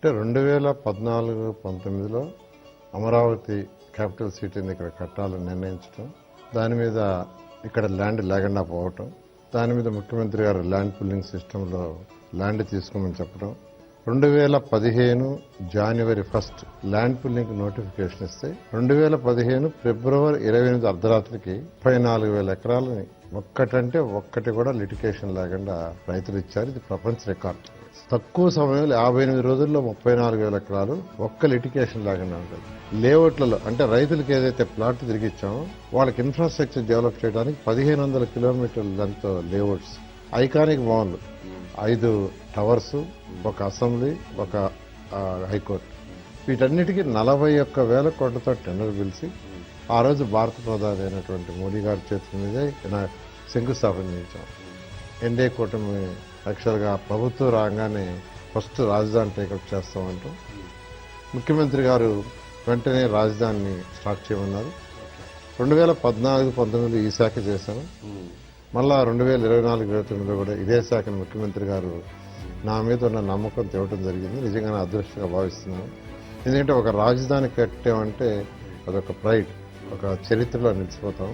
అంటే 2014-19లో అమరావతి క్యాపిటల్ సిటీని ఇక్కడ కట్టాలని నిర్ణయించడం, దాని మీద ఇక్కడ ల్యాండ్ లేకుండా పోవటం, దాని మీద ముఖ్యమంత్రి గారు ల్యాండ్ పుల్లింగ్ సిస్టంలో ల్యాండ్ తీసుకోమని చెప్పడం, 2015 జనవరి 1 ల్యాండ్ పుల్లింగ్ నోటిఫికేషన్ ఇస్తే 2015 ఫిబ్రవరి 28 అర్ధరాత్రికి 34,000 ఎకరాలని ఒక్కటి కూడా లిటికేషన్ లేకుండా రైతులు ఇచ్చారు. ఇది ప్రపంచ రికార్డ్. తక్కువ సమయంలో 58 రోజుల్లో 34,000 ఎకరాలు ఒక్క లిటికేషన్ లేకుండా ఉంటుంది. లేఅవుట్లలో అంటే రైతులకు ఏదైతే ప్లాట్ తిరిగి ఇచ్చామో వాళ్ళకి ఇన్ఫ్రాస్ట్రక్చర్ డెవలప్ చేయడానికి 1,500 కిలోమీటర్ల లెంత్ లేఅవుట్స్, ఐకానిక్ భవన్లు, 5 టవర్స్, ఒక అసెంబ్లీ, ఒక హైకోర్టు, వీటన్నిటికీ 41,000 కోట్లతో టెండర్ పిలిచి ఆ రోజు భారత ప్రధాని అయినటువంటి మోడీ గారి చేతుల మీదే శంకుస్థాపన చేయించాం. ఎన్డీఏ కూటమి యాక్చువల్గా ప్రభుత్వం రాగానే ఫస్ట్ రాజధాని టేకప్ చేస్తామంటూ ముఖ్యమంత్రి గారు వెంటనే రాజధానిని స్టార్ట్ చేయమన్నారు. 2014-19 ఈ శాఖ చేశాను. మళ్ళా 2024-29లో కూడా ఇదే శాఖను ముఖ్యమంత్రి గారు నా మీద ఉన్న నమ్మకం తేవటం జరిగింది. నిజంగా నా అదృష్టంగా భావిస్తున్నాను. ఎందుకంటే ఒక రాజధాని కట్టామంటే అదొక ప్రైడ్, ఒక చరిత్రలో నిలిచిపోతాం.